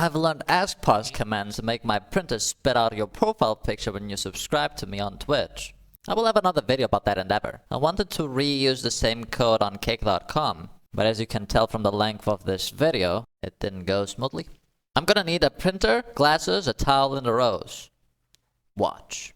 I've learned askparse commands to make my printer spit out your profile picture when you subscribe to me on Twitch. I will have another video about that endeavor. I wanted to reuse the same code on Cake.com, but as you can tell from the length of this video, it didn't go smoothly. I'm gonna need a printer, glasses, a towel, and a rose. Watch.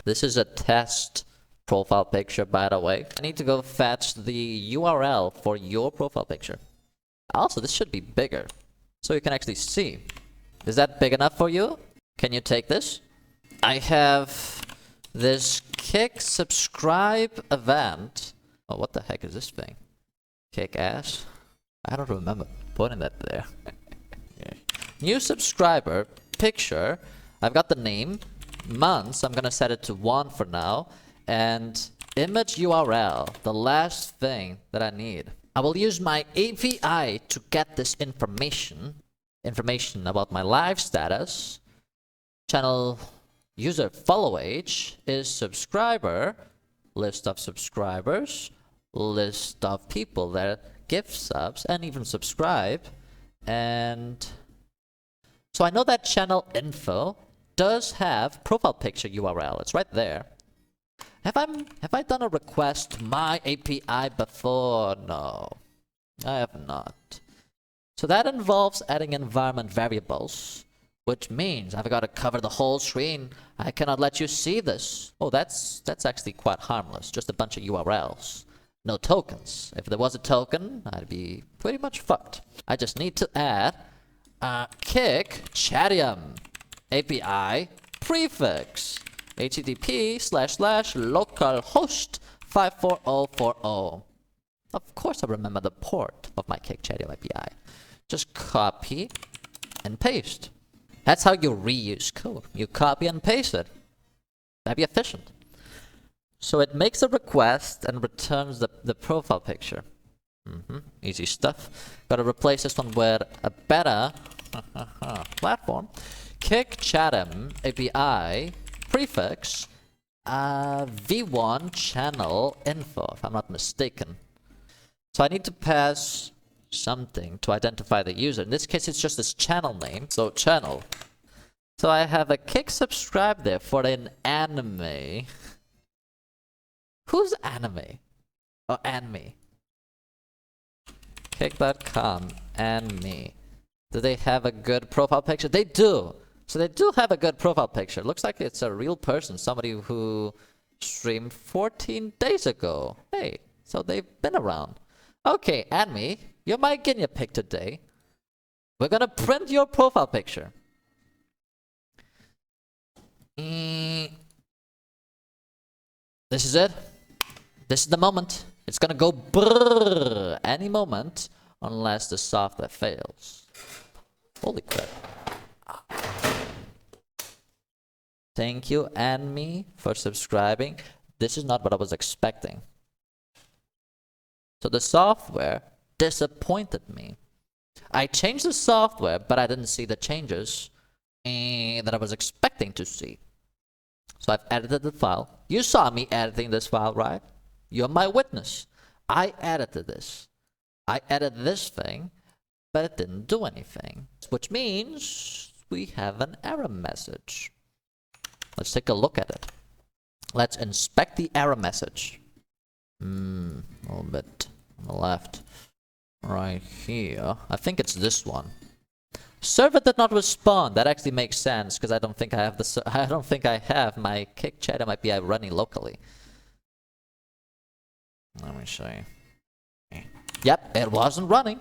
This is a test profile picture, by the way. I need to go fetch the URL for your profile picture. Also, this should be bigger, so you can actually see. Is that big enough for you? Can you take this? I have this Kick subscribe event. Oh, what the heck is this thing? Kick ass? I don't remember putting that there. Yeah. New subscriber, picture. I've got the name, months. I'm gonna set it to 1 for now. And image URL, the last thing that I need. I will use my API to get this information about my live status. Channel user follow age is subscriber, list of subscribers, list of people that give subs and even subscribe. And so I know that channel info does have profile picture URL. It's right there. Have I done a request to my API before? No, I have not. So that involves adding environment variables, which means I've got to cover the whole screen. I cannot let you see this. Oh, that's actually quite harmless. Just a bunch of URLs. No tokens. If there was a token, I'd be pretty much fucked. I just need to add Kick Chatium API prefix. http://localhost 54040. Of course I remember the port of my Kick Chatium API. Just copy and paste. That's how you reuse code. You copy and paste it. That'd be efficient. So it makes a request and returns the profile picture. Easy stuff. Gotta replace this one with a better platform. Kick Chatium API prefix v1 channel info, if I'm not mistaken. So I need to pass something to identify the user. In this case, it's just this channel name, so channel. So I have a Kick subscribe there for an anime. Who's anime? Oh, anime. Kick.com, anime. Do they have a good profile picture? They do. So they do have a good profile picture. Looks like it's a real person, somebody who streamed 14 days ago. Hey, so they've been around. Okay, anime, you're my guinea pig today. We're gonna print your profile picture. This is it. This is the moment. It's gonna go brrrr any moment unless the software fails. Holy crap. Thank you, Anime, for subscribing. This is not what I was expecting. So the software disappointed me. I changed the software, but I didn't see the changes that I was expecting to see. So I've edited the file. You saw me editing this file, right? You're my witness. I edited this. I edited this thing, but it didn't do anything. Which means we have an error message. Let's take a look at it. Let's inspect the error message. A little bit on the left. Right here. I think it's this one. Server did not respond. That actually makes sense because I don't think I have my Kick Chatium API running locally. Let me show you. Yep, it wasn't running.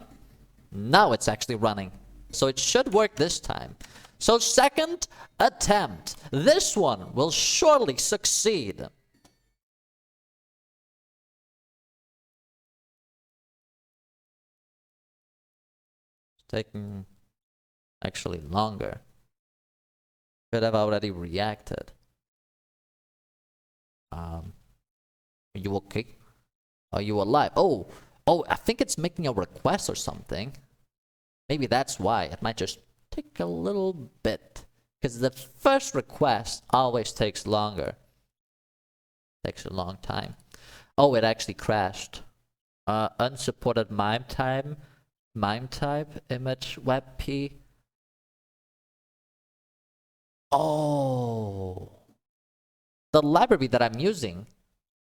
Now it's actually running. So it should work this time. So second attempt. This one will surely succeed. It's taking actually longer. Could have already reacted. Are you okay? Are you alive? Oh, I think it's making a request or something. Maybe that's why. It might just take a little bit. Because the first request always takes longer. Takes a long time. Oh, it actually crashed. unsupported MIME type image WebP. Oh, the library that I'm using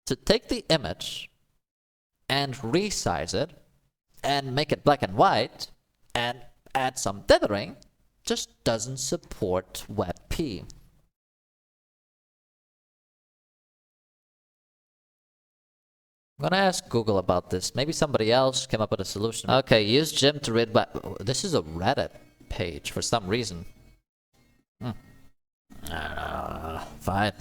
to take the image and resize it and make it black and white and add some dithering just doesn't support WebP. I'm gonna ask Google about this. Maybe somebody else came up with a solution. Okay, use Gym to read web. This is a Reddit page for some reason. Fine.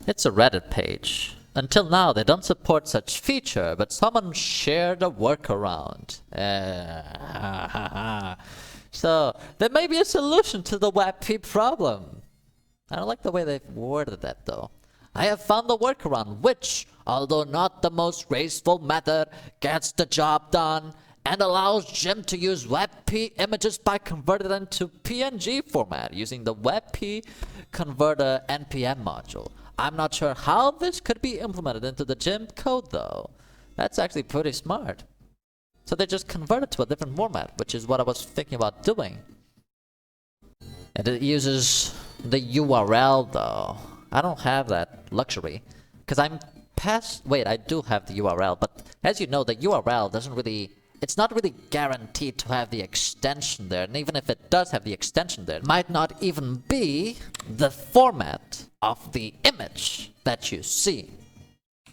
It's a Reddit page. Until now, they don't support such feature, but someone shared a workaround. So, there may be a solution to the WebP problem. I don't like the way they've worded that, though. I have found the workaround, which, although not the most graceful method, gets the job done and allows Gym to use WebP images by converting them to PNG format using the WebP Converter NPM module. I'm not sure how this could be implemented into the Gym code though. That's actually pretty smart. So they just convert it to a different format, which is what I was thinking about doing. And it uses the URL though. I don't have that luxury because I'm past. Wait, I do have the URL, but as you know, the URL doesn't really. It's not really guaranteed to have the extension there, and even if it does have the extension there, it might not even be the format of the image that you see.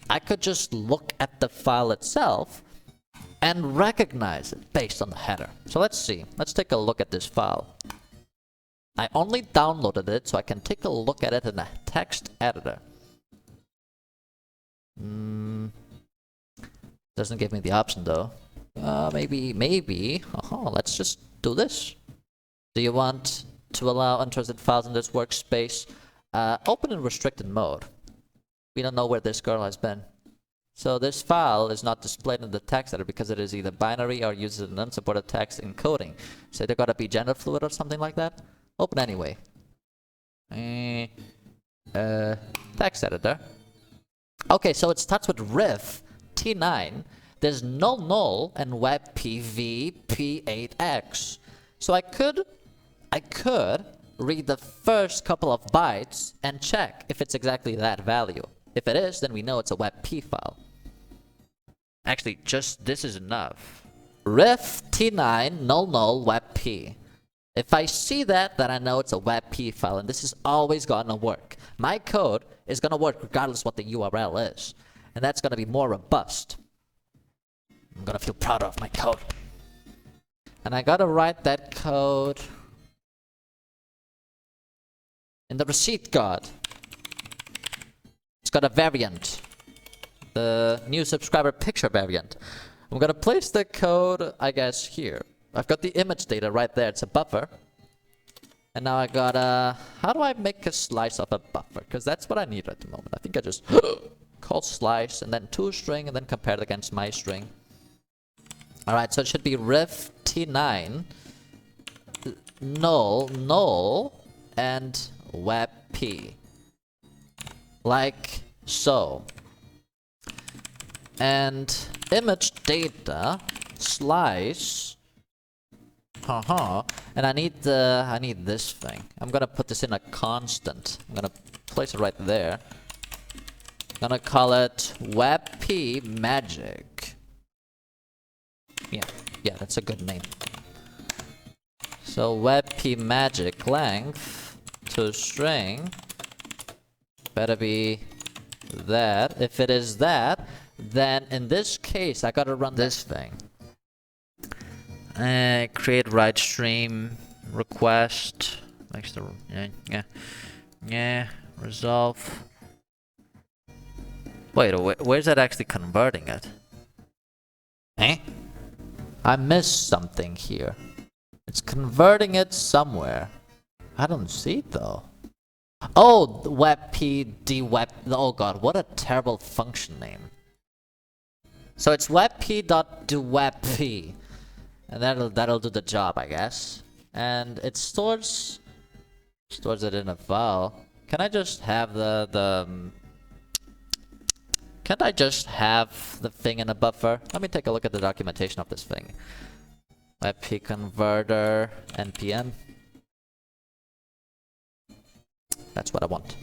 I could just look at the file itself and recognize it based on the header. So let's see. Let's take a look at this file. I only downloaded it so I can take a look at it in a text editor. Doesn't give me the option though. Maybe. Let's just do this. Do you want to allow untrusted files in this workspace? Open in restricted mode. We don't know where this girl has been. So this file is not displayed in the text editor because it is either binary or uses an unsupported text encoding. So they're gotta be gender fluid or something like that. Open anyway. Text editor. Okay, so it starts with rif t9. There's null and WebP p8x. So I could read the first couple of bytes and check if it's exactly that value. If it is, then we know it's a WebP file. Actually, just this is enough. Ref t9 null WebP. If I see that, then I know it's a WebP file, and this is always gonna work. My code is gonna work regardless what the URL is, and that's gonna be more robust. I'm gonna feel proud of my code. And I gotta write that code in the receipt guard. It's got a variant. The new subscriber picture variant. I'm gonna place the code, I guess, here. I've got the image data right there. It's a buffer. And now I gotta... How do I make a slice of a buffer? Because that's what I need at the moment. I think I just call slice and then toString and then compare it against my string. Alright, so it should be ref t9 null and WebP. Like so. And image data slice. And I need this thing. I'm gonna put this in a constant. I'm gonna place it right there. I'm gonna call it WebP magic. Yeah, that's a good name. So WebP magic length to string better be that. If it is that, then in this case I gotta run this thing. Create write stream request. Makes the resolve. Wait, where's that actually converting it? I missed something here. It's converting it somewhere. I don't see it though. Oh, WebP dweb. Oh god, what a terrible function name. So it's WebP.dwebP. And that'll do the job, I guess. And it stores it in a file. Can I just have the Can't I just have the thing in a buffer? Let me take a look at the documentation of this thing. WebP converter npm. That's what I want.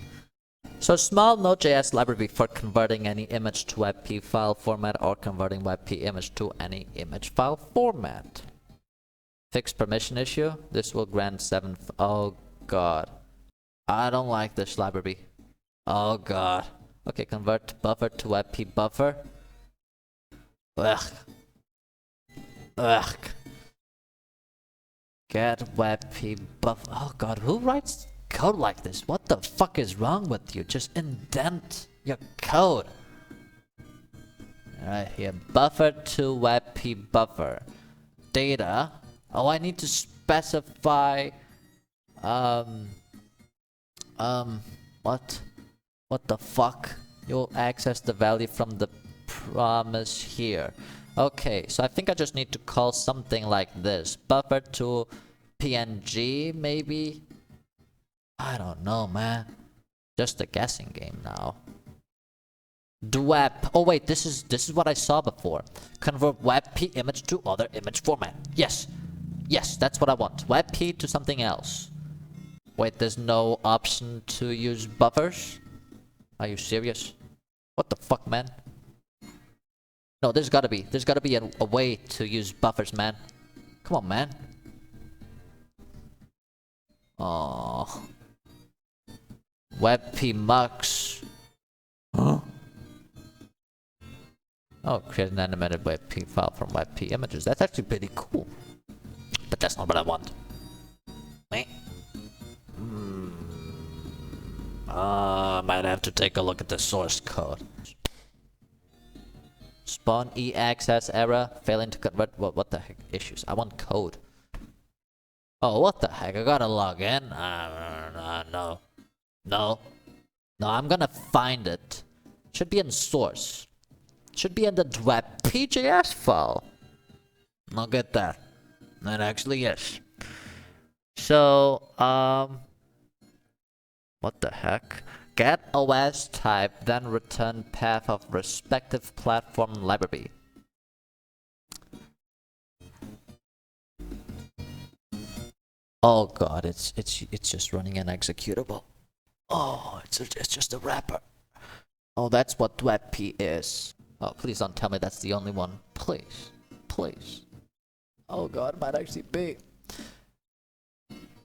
So small Node.js library for converting any image to WebP file format or converting WebP image to any image file format. Fixed permission issue. This will grant 7th. Oh god. I don't like this library. Oh god. Okay, convert buffer to WebP buffer. Ugh. Ugh. Get WebP buffer. Oh god, who writes code like this? What the fuck is wrong with you? Just indent your code. Right here, buffer to WebP buffer. Data. Oh, I need to specify. What? What the fuck? You'll access the value from the promise here. Okay, so I think I just need to call something like this. Buffer to PNG, maybe? I don't know, man. Just a guessing game now. Dweb. Oh wait, this is what I saw before. Convert WebP image to other image format. Yes. Yes, that's what I want. WebP to something else. Wait, there's no option to use buffers? Are you serious? What the fuck, man? No, there's gotta be a way to use buffers, man. Come on, man. Oh. WebP mux. Huh? Oh, create an animated WebP file from WebP images. That's actually pretty cool. But that's not what I want. Meh. I might have to take a look at the source code. Spawn e-access error, failing to convert. What the heck issues? I want code. Oh, what the heck? I gotta log in. No. I'm gonna find it. Should be in source. Should be in the WebP.js file. I'll get that. That actually is. So, what the heck? Get OS type, then return path of respective platform library. Oh god, it's just running an executable. Oh, it's just a wrapper. Oh, that's what WebP is. Oh, please don't tell me that's the only one. Please. Please. Oh god, it might actually be.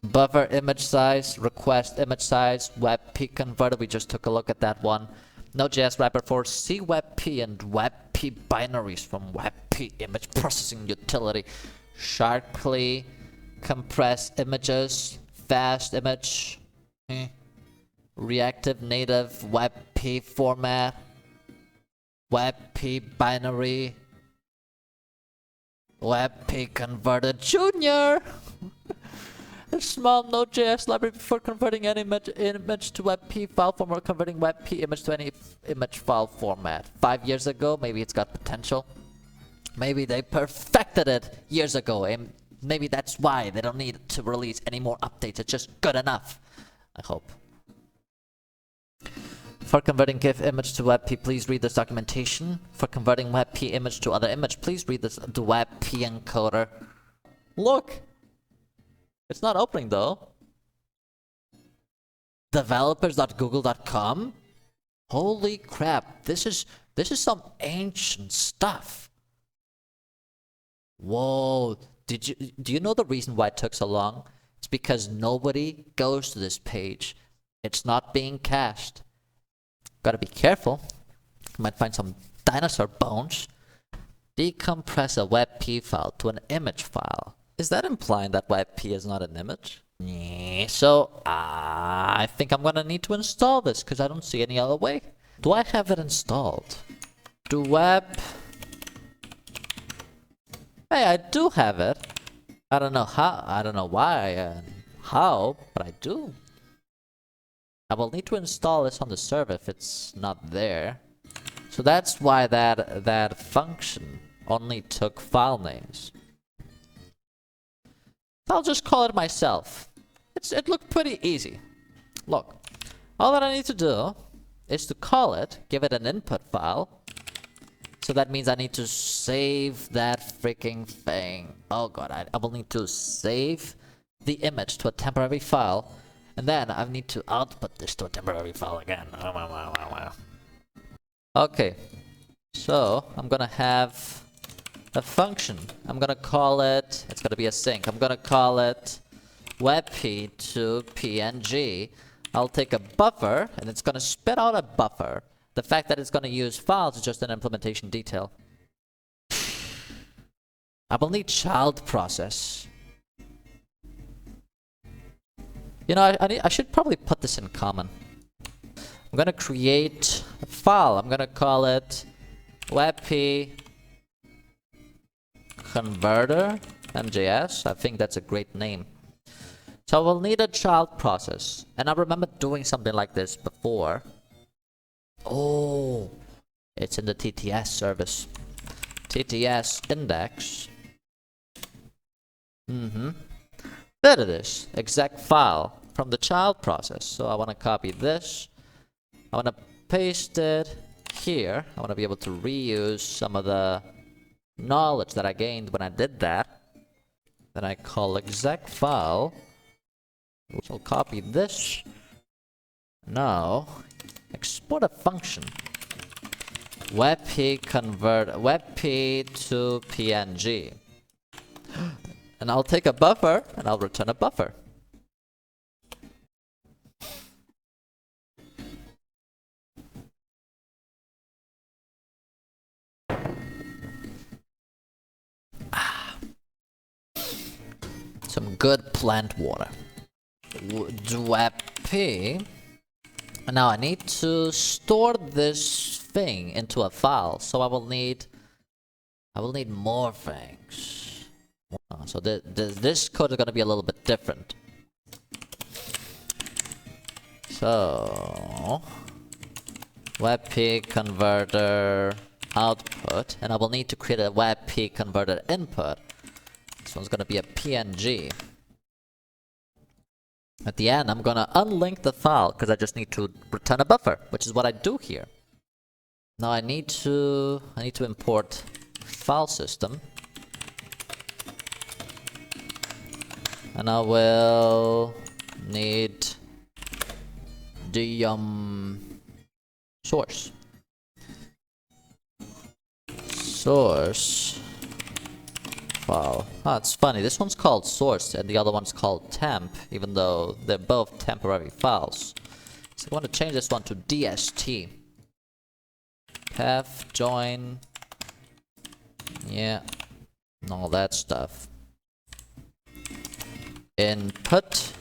Buffer image size, request image size, WebP converter, we just took a look at that one. Node.js wrapper for CWebP and WebP binaries from WebP image processing utility. Sharply compress images, fast image, reactive native WebP format, WebP binary, WebP converted junior. A small Node.js library for converting any image to WebP file format or converting WebP image to any image file format. 5 years ago, maybe it's got potential. Maybe they perfected it years ago, and maybe that's why they don't need to release any more updates. It's just good enough, I hope. For converting GIF image to WebP, please read this documentation. For converting WebP image to other image, please read this the WebP encoder. Look! It's not opening though. Developers.google.com? Holy crap, this is some ancient stuff. Whoa, do you know the reason why it took so long? It's because nobody goes to this page. It's not being cached. Gotta be careful. You might find some dinosaur bones. Decompress a WebP file to an image file. Is that implying that WebP is not an image? Yeah, so I think I'm gonna need to install this because I don't see any other way. Do I have it installed? Hey, I do have it. I don't know how, I don't know why, how, but I do. I will need to install this on the server if it's not there. So that's why that function only took file names. I'll just call it myself. It looked pretty easy. Look, all that I need to do is to call it, give it an input file. So that means I need to save that freaking thing. Oh god, I will need to save the image to a temporary file. And then I need to output this to a temporary file again. Okay, so I'm gonna have a function. I'm gonna call it, it's gonna be a sync. I'm gonna call it webp to png. I'll take a buffer and it's gonna spit out a buffer. The fact that it's gonna use files is just an implementation detail. I will need child process. You know, I should probably put this in common. I'm gonna create a file. I'm gonna call it webp converter MJS. I think that's a great name. So we'll need a child process. And I remember doing something like this before. Oh, it's in the TTS service. TTS index. There it is. Exec file from the child process. So I want to copy this. I want to paste it here. I want to be able to reuse some of the knowledge that I gained when I did that. Then I call exec file. So I'll copy this. Now, export a function. Webp convert webp to png. And I'll take a buffer and I'll return a buffer. Some good plant water. Webp. Now I need to store this thing into a file, so I will need more things. So this code is going to be a little bit different. So webp converter output, and I will need to create a webp converter input. This one's going to be a PNG. At the end, I'm going to unlink the file because I just need to return a buffer, which is what I do here. Now I need to import file system. And I will need the source file. Ah, it's funny. This one's called source and the other one's called temp, even though they're both temporary files. So I want to change this one to DST. Path join. Yeah, and all that stuff. Input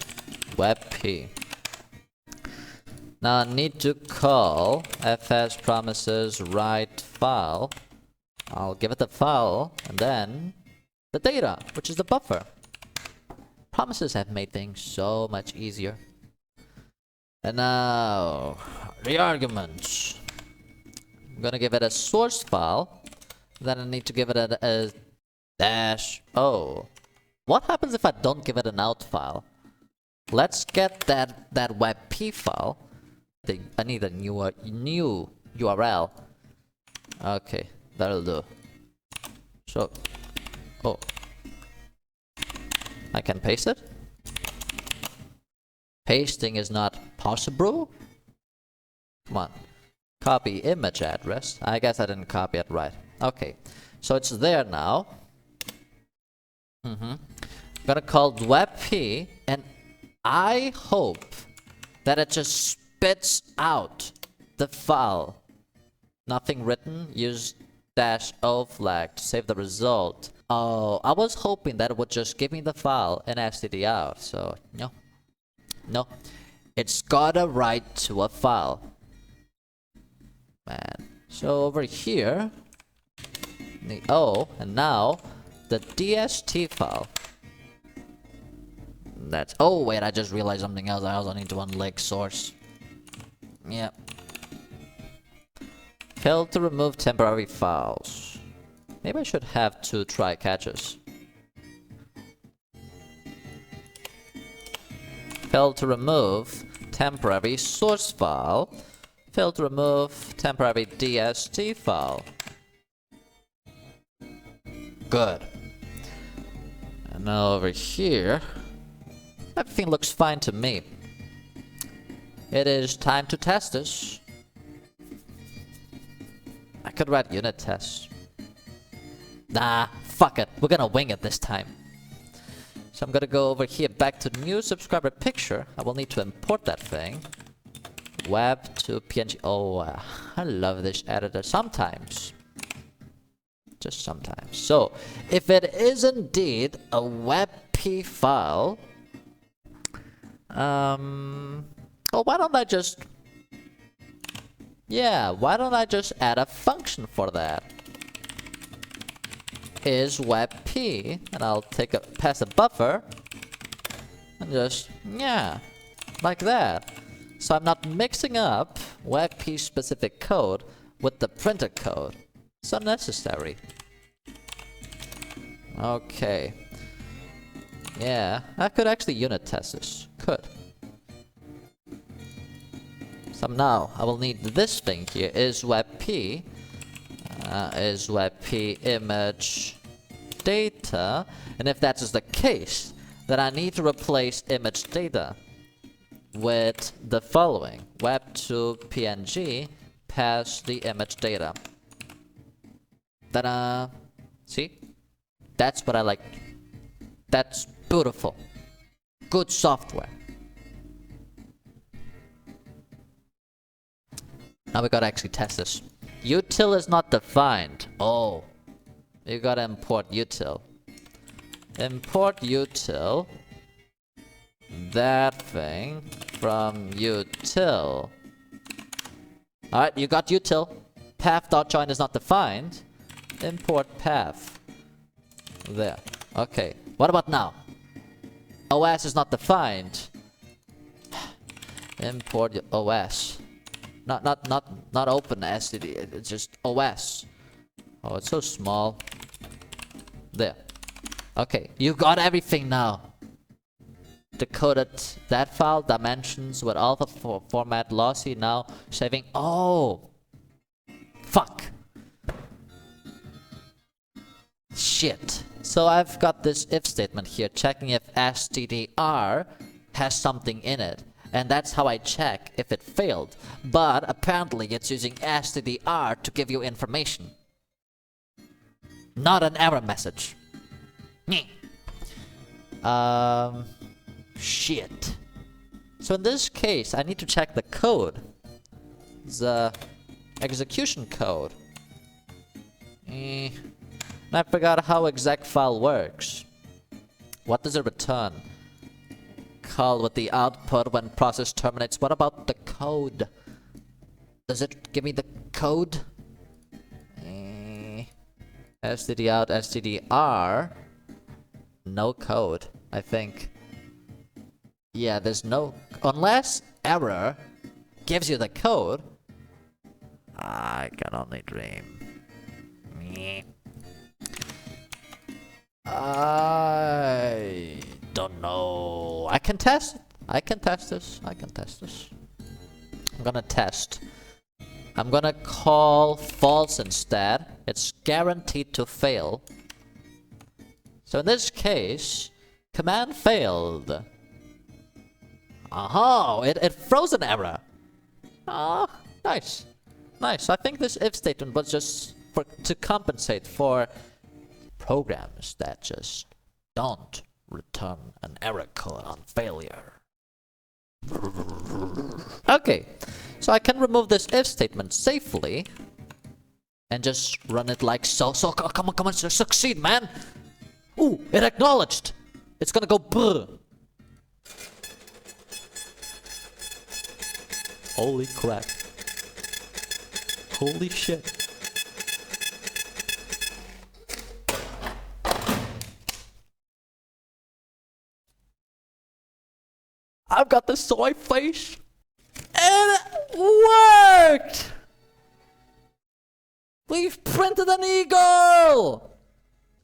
webp. Now I need to call fs promises write file. I'll give it the file and then the data, which is the buffer. Promises have made things so much easier. And now the arguments. I'm gonna give it a source file. Then I need to give it a -o. What happens if I don't give it an out file? Let's get that webp file. I need a new URL. Okay, that'll do. So, oh, I can paste it? Pasting is not possible? Come on. Copy image address. I guess I didn't copy it right. Okay, so it's there now. I'm gonna call webp, and I hope that it just spits out the file. Nothing written. Use -o flag to save the result. Oh, I was hoping that it would just give me the file and std out. So no, it's gotta write to a file. Man. So over here, the O, and now the DST file. That's, oh wait, I just realized something else. I also need to unlink source. Yep. Failed to remove temporary files. Maybe I should have two try catches. Failed to remove temporary source file. Failed to remove temporary DST file. Good. And now over here, everything looks fine to me. It is time to test this. I could write unit tests. Nah, fuck it. We're gonna wing it this time. So I'm gonna go over here back to new subscriber picture. I will need to import that thing. Web to PNG. Oh, I love this editor sometimes. Just sometimes. So, if it is indeed a WebP file, well, why don't I just... Yeah, why don't I just add a function for that? Is WebP, and I'll pass a buffer, and just, yeah, like that. So I'm not mixing up WebP specific code with the printer code. It's unnecessary. Okay. Yeah, I could actually unit test this. Could. So now I will need this thing here. Is WebP image data? And if that is the case, then I need to replace image data with the following: web to PNG, pass the image data. Ta-da! See? That's what I like. That's beautiful. Good software. Now we gotta actually test this. Util is not defined. Oh. You gotta import util. Import util. That thing from util. Alright, you got util. Path.join is not defined. Import path. There. Okay. What about now? OS is not defined. Import OS. Not open STD. It's just OS. Oh, it's so small. There. Okay, you got everything now. Decoded that file, dimensions with alpha format lossy, now saving. Oh! Fuck! Shit. So I've got this if statement here, checking if stdr has something in it. And that's how I check if it failed. But apparently it's using stdr to give you information. Not an error message. Shit. So in this case, I need to check the code. The execution code. And I forgot how exec file works. What does it return? Call with the output when process terminates. What about the code? Does it give me the code? std out, stdr. No code, I think. Yeah, there's no... Unless error gives you the code. I can only dream. I don't know. I can test. I can test this. I can test this. I'm gonna test. I'm gonna call false instead. It's guaranteed to fail. So in this case, command failed. Oh, it froze an error. Ah, nice. Nice. I think this if statement was just to compensate for programs that just don't return an error code on failure. Okay, so I can remove this if statement safely and just run it like so. So come on, succeed, man. Ooh, it acknowledged. It's gonna go brr. Holy crap. Holy shit. I've got the soy face. And it worked! We've printed an eagle!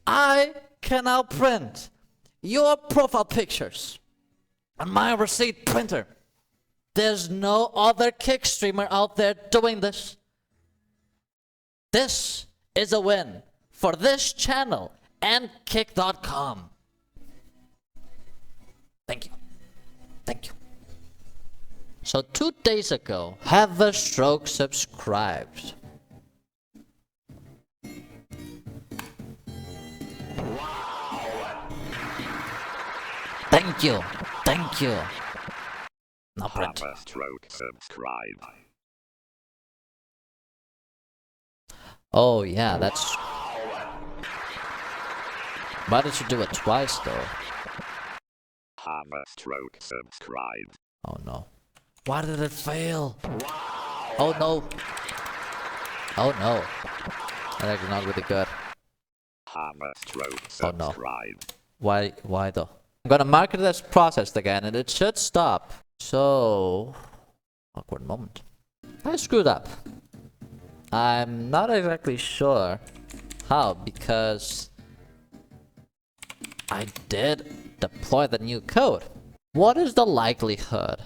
I can now print your profile pictures on my receipt printer. There's no other Kick streamer out there doing this. This is a win for this channel and Kick.com. Thank you. Thank you. So 2 days ago, Haverstroke subscribed. Thank you. Thank you. Now print. Haverstroke subscribe. Oh yeah, that's... Why did you do it twice though? Haverstroke subscribe. Oh no. Why did it fail? Oh no. Oh no. That's actually not really good. Haverstroke Oh no. subscribe. Why though? I'm gonna mark it as processed again and it should stop. So... Awkward moment. I screwed up. I'm not exactly sure how, because I did deploy the new code. What is the likelihood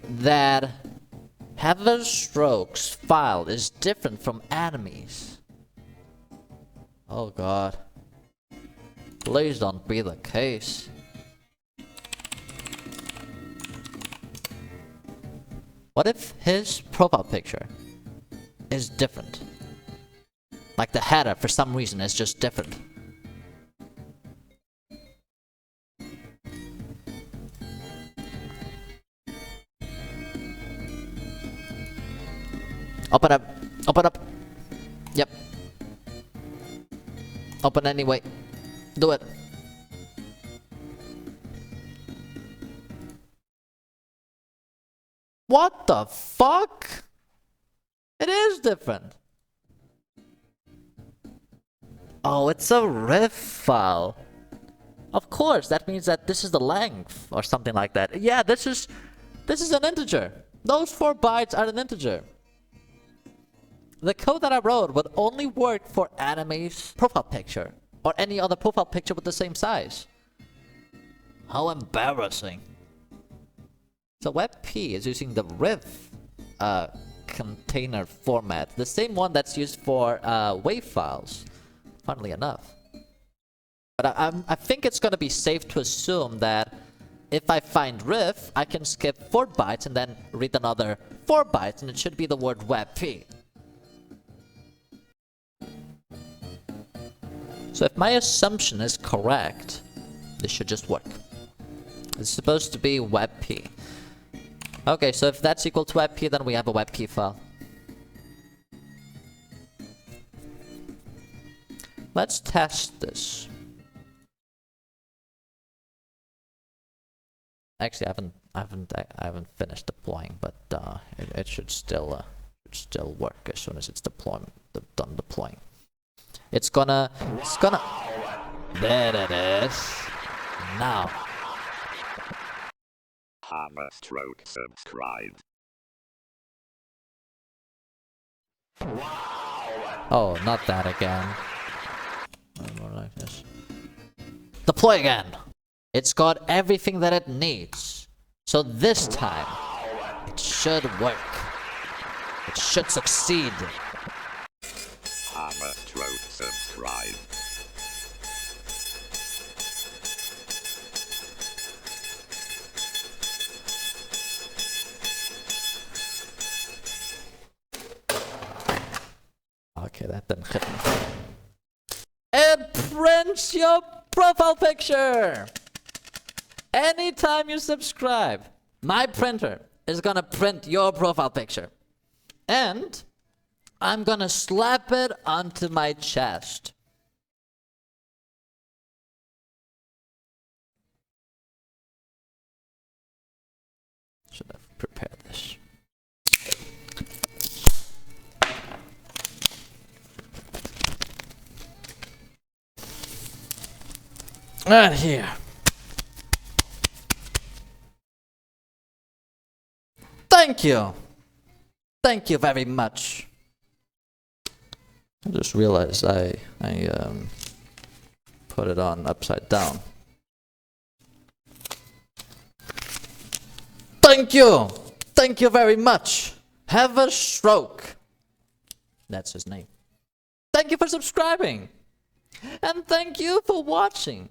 that Haverstroke's file is different from enemies? Oh god. Please don't be the case. What if his profile picture is different? Like the header, for some reason, is just different. Open up. Open up. Yep. Open anyway. Do it. What the fuck? It is different. Oh, it's a ref file. Of course, that means that this is the length or something like that. Yeah, this is an integer. Those 4 bytes are an integer. The code that I wrote would only work for enemy's profile picture or any other profile picture with the same size. How embarrassing. So WebP is using the riff container format, the same one that's used for WAV files, funnily enough. But I think it's gonna be safe to assume that if I find riff, I can skip 4 bytes and then read another 4 bytes, and it should be the word WebP. So if my assumption is correct, this should just work. It's supposed to be WebP. Okay, so if that's equal to WebP, then we have a WebP file. Let's test this. Actually, I haven't finished deploying, but it should still work as soon as it's done deploying. It's gonna. There it is. Now. Haverstroke subscribe. Oh, not that again. More like this. Deploy again. It's got everything that it needs. So this time, it should work. It should succeed. Haverstroke subscribe. Okay, that didn't hit me. It prints your profile picture! Anytime you subscribe, my printer is gonna print your profile picture. And I'm gonna slap it onto my chest. Should have prepared this. Right here. Thank you. Thank you very much. I just realized I put it on upside down. Thank you. Thank you very much. Have a stroke. That's his name. Thank you for subscribing. And thank you for watching.